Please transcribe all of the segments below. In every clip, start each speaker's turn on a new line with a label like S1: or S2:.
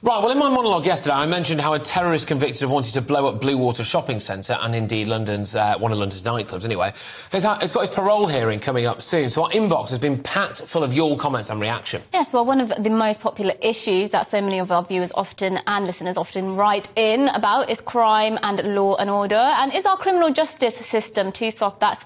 S1: Right, well, in my monologue yesterday, I mentioned how a terrorist convicted of wanting to blow up Bluewater Shopping Centre, and indeed London's one of London's nightclubs anyway, has got his parole hearing coming up soon. So our inbox has been packed full of your comments and reaction.
S2: Yes, well, one of the most popular issues that so many of our viewers often and listeners often write in about is crime and law and order. And is our criminal justice system too soft? That's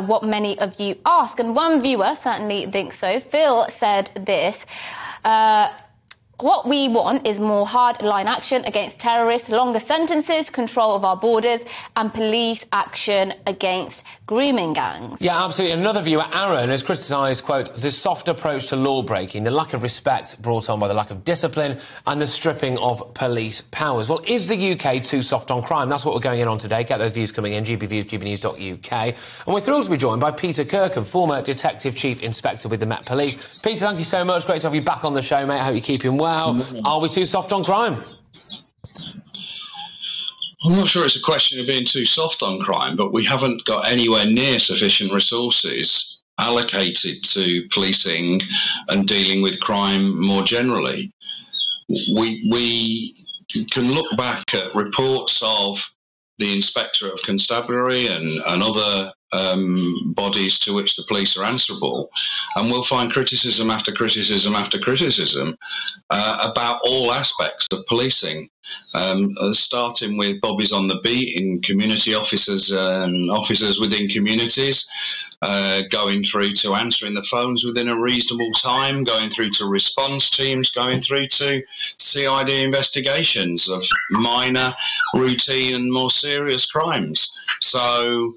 S2: what many of you ask. And one viewer certainly thinks so. Phil said this. What we want is more hard-line action against terrorists, longer sentences, control of our borders and police action against grooming gangs.
S1: Yeah, absolutely. Another viewer, Aaron, has criticised, quote, the soft approach to law-breaking, the lack of respect brought on by the lack of discipline and the stripping of police powers. Well, is the UK too soft on crime? That's what we're going in on today. Get those views coming in, GBViews, GBNews.uk. And we're thrilled to be joined by Peter Kirkham, former Detective Chief Inspector with the Met Police. Peter, thank you so much. Great to have you back on the show, mate. I hope you're keeping well. Are we too soft on crime?
S3: I'm not sure it's a question of being too soft on crime, but we haven't got anywhere near sufficient resources allocated to policing and dealing with crime more generally. We can look back at reports of the Inspectorate of Constabulary and other bodies to which the police are answerable, and we'll find criticism after criticism after criticism about all aspects of policing, starting with bobbies on the beat in community officers and officers within communities, going through to answering the phones within a reasonable time, going through to response teams, going through to CID investigations of minor, routine and more serious crimes. So,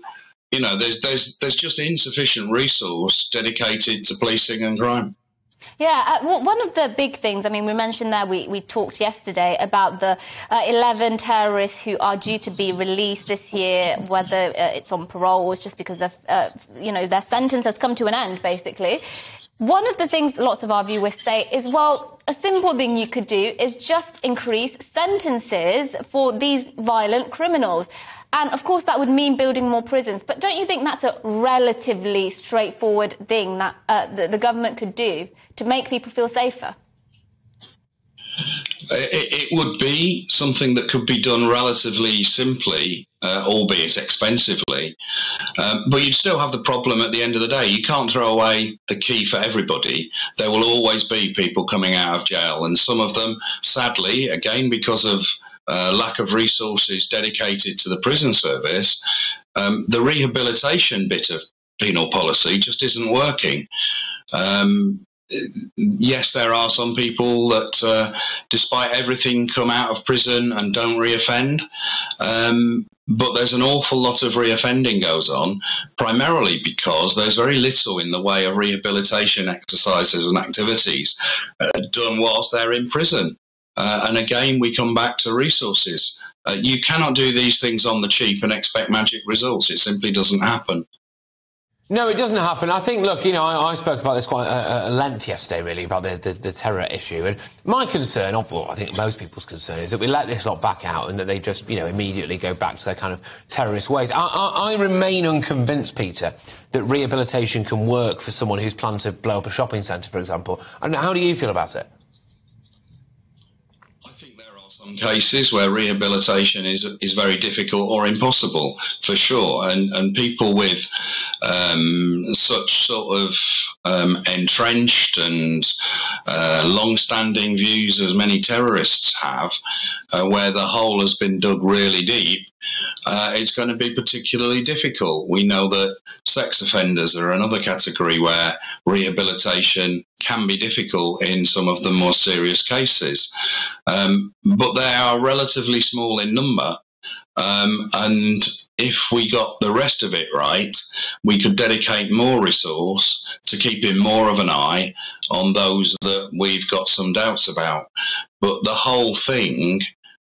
S3: you know, there's just insufficient resource dedicated to policing and crime.
S2: Yeah, one of the big things, I mean, we mentioned there, we talked yesterday about the 11 terrorists who are due to be released this year, whether it's on parole or it's just because of, you know, their sentence has come to an end, basically. One of the things lots of our viewers say is, well, a simple thing you could do is just increase sentences for these violent criminals. And, of course, that would mean building more prisons. But don't you think that's a relatively straightforward thing that the government could do to make people feel safer?
S3: It would be something that could be done relatively simply, albeit expensively. But you'd still have the problem at the end of the day. You can't throw away the key for everybody. There will always be people coming out of jail. And some of them, sadly, again, because of lack of resources dedicated to the prison service, the rehabilitation bit of penal policy just isn't working. Yes, there are some people that, despite everything, come out of prison and don't reoffend. But there's an awful lot of reoffending goes on, primarily because there's very little in the way of rehabilitation exercises and activities done whilst they're in prison. And again, we come back to resources. You cannot do these things on the cheap and expect magic results. It simply doesn't happen.
S1: No, it doesn't happen. I think, look, you know, I spoke about this quite at length yesterday, really, about the terror issue. And my concern, well, I think most people's concern, is that we let this lot back out and that they just, you know, immediately go back to their kind of terrorist ways. I remain unconvinced, Peter, that rehabilitation can work for someone who's planned to blow up a shopping centre, for example. And how do you feel about it?
S3: Some cases where rehabilitation is very difficult or impossible, for sure, and people with such sort of entrenched and long-standing views as many terrorists have, where the hole has been dug really deep, it's going to be particularly difficult. We know that sex offenders are another category where rehabilitation can be difficult in some of the more serious cases. But they are relatively small in number. And if we got the rest of it right, we could dedicate more resource to keeping more of an eye on those that we've got some doubts about. But the whole thing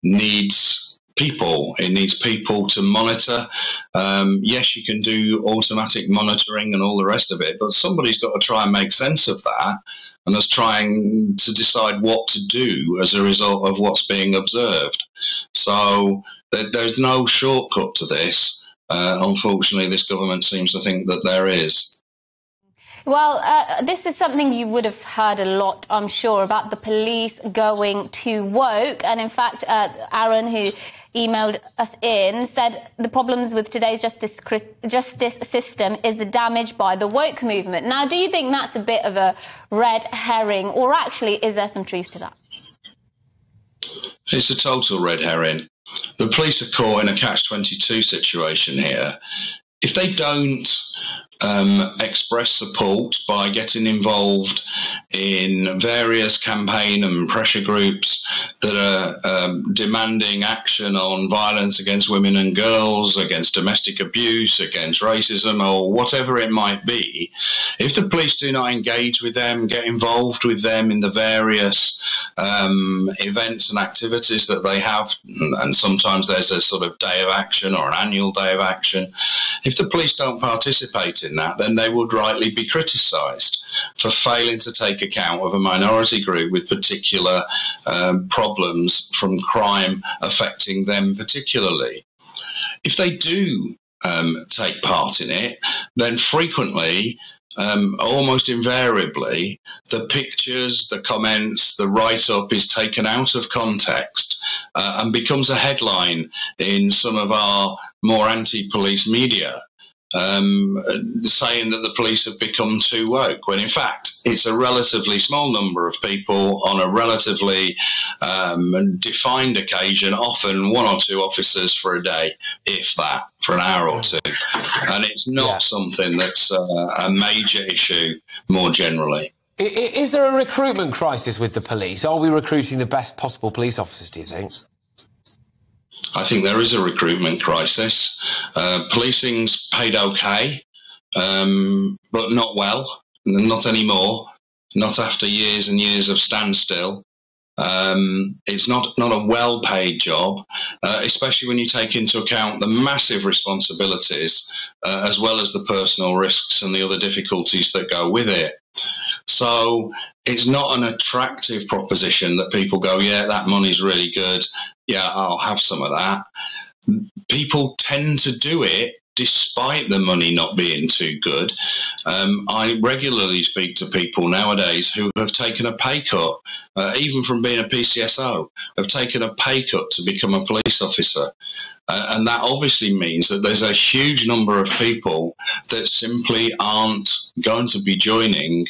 S3: needs people. It needs people to monitor. Yes, you can do automatic monitoring and all the rest of it, but somebody's got to try and make sense of that and is trying to decide what to do as a result of what's being observed. So there's no shortcut to this. Unfortunately, this government seems to think that there is.
S2: Well, this is something you would have heard a lot, I'm sure, about the police going too woke. And in fact, Aaron, who emailed us in, said the problems with today's justice system is the damage by the woke movement. Now, do you think that's a bit of a red herring, or actually is there some truth to that?
S3: It's a total red herring. The police are caught in a catch-22 situation here. If they don't express support by getting involved in various campaign and pressure groups that are demanding action on violence against women and girls, against domestic abuse, against racism, or whatever it might be, if the police do not engage with them, get involved with them in the various events and activities that they have, and sometimes there's a sort of day of action or an annual day of action, if the police don't participate in that, then they would rightly be criticised for failing to take account of a minority group with particular problems from crime affecting them particularly. If they do take part in it, then frequently, almost invariably, the pictures, the comments, the write-up is taken out of context and becomes a headline in some of our more anti-police media, saying that the police have become too woke, when in fact it's a relatively small number of people on a relatively defined occasion, often one or two officers for a day, if that, for an hour or two. And it's not something that's a major issue more generally.
S1: Is there a recruitment crisis with the police? Are we recruiting the best possible police officers, do you think?
S3: I think there is a recruitment crisis. Policing's paid okay, but not well, not anymore, not after years and years of standstill. It's not a well-paid job, especially when you take into account the massive responsibilities, as well as the personal risks and the other difficulties that go with it. So it's not an attractive proposition that people go, yeah, that money's really good, yeah, I'll have some of that. People tend to do it despite the money not being too good. I regularly speak to people nowadays who have taken a pay cut, even from being a PCSO, have taken a pay cut to become a police officer. And that obviously means that there's a huge number of people that simply aren't going to be joining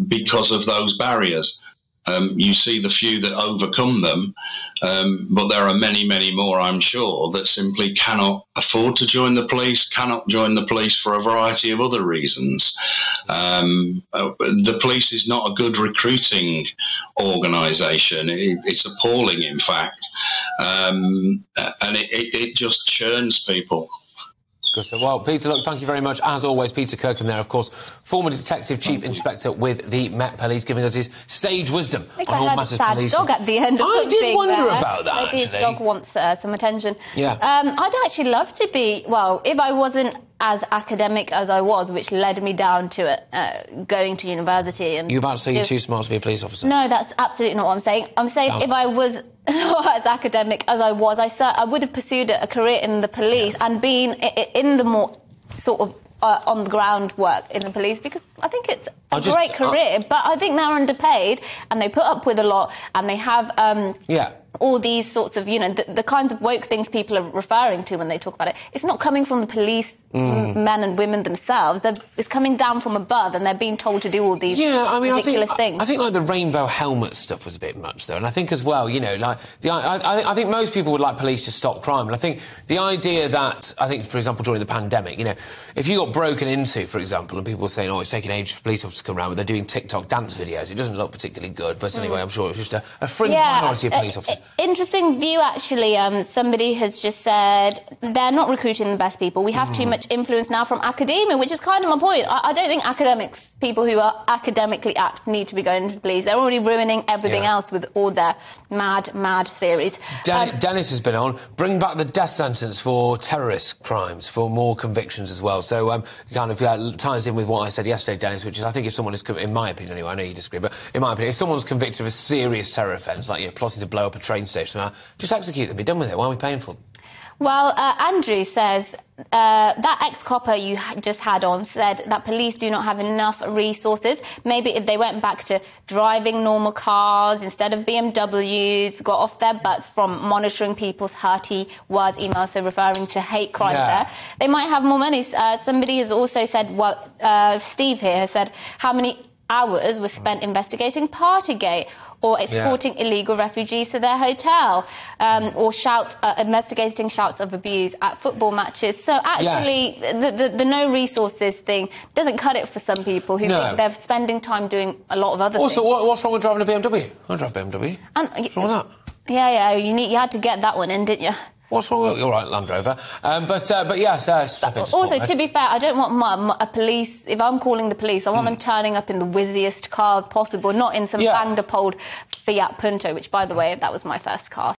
S3: because of those barriers. You see the few that overcome them, but there are many, many more, I'm sure, that simply cannot afford to join the police, cannot join the police for a variety of other reasons. The police is not a good recruiting organisation. It's appalling, in fact, and it just churns people.
S1: Good. So, well, Peter, look, thank you very much. As always, Peter Kirkham there, of course, former Detective Chief Inspector with the Met Police, giving us his sage wisdom on all matters
S2: sad
S1: policing.
S2: Dog at the end of
S1: I did wonder
S2: there.
S1: about that,
S2: Maybe
S1: actually.
S2: his dog wants some attention.
S1: Yeah.
S2: I'd actually love to be, well, if I wasn't as academic as I was, which led me down to it, going to university. And
S1: you about to say you're too smart to be a police officer?
S2: No, that's absolutely not what I'm saying. I'm saying if I was not as academic as I was, I would have pursued a career in the police and been in the more sort of on the ground work in the police, because I think it's a great career, but I think they're underpaid and they put up with a lot, and they have all these sorts of, you know, the kinds of woke things people are referring to when they talk about it. It's not coming from the police men and women themselves. It's coming down from above, and they're being told to do all these ridiculous things.
S1: I think like the rainbow helmet stuff was a bit much, though, and I think as well, you know, like I think most people would like police to stop crime, and I think the idea that, I think, for example, during the pandemic, you know, if you got broken into, for example, and people were saying, oh, it's taking ages for police officers to come around, but they're doing TikTok dance videos, it doesn't look particularly good, but anyway, I'm sure it was just a fringe minority of police officers.
S2: Interesting view, actually. Somebody has just said they're not recruiting the best people. We have too much influence now from academia, which is kind of my point. I don't think academics, people who are academically apt, need to be going into the police. They're already ruining everything else with all their mad theories.
S1: Dennis has been on. Bring back the death sentence for terrorist crimes, for more convictions as well. So kind of ties in with what I said yesterday, Dennis, which is, I think if someone is, in my opinion anyway, I know you disagree, but in my opinion, if someone's convicted of a serious terror offence, like, you know, plotting to blow up a train station, just execute them, be done with it. Why are we paying for them?
S2: Well, Andrew says that ex-copper you just had on said that police do not have enough resources. Maybe if they went back to driving normal cars instead of BMWs, got off their butts from monitoring people's hurty words, emails, so referring to hate crimes there, they might have more money. Somebody has also said, well, Steve here has said, how many hours were spent investigating Partygate or escorting illegal refugees to their hotel, or investigating shouts of abuse at football matches. So actually, the no resources thing doesn't cut it for some people who think they're spending time doing a lot of other things.
S1: Also, what's wrong with driving a BMW? I drive a BMW. What's wrong with that?
S2: Yeah, you had to get that one in, didn't you?
S1: What's wrong with... You're right, Land Rover. But yes...
S2: also, to be fair, I don't want a police... If I'm calling the police, I want them turning up in the whizziest car possible, not in some banged-up old Fiat Punto, which, by the way, that was my first car.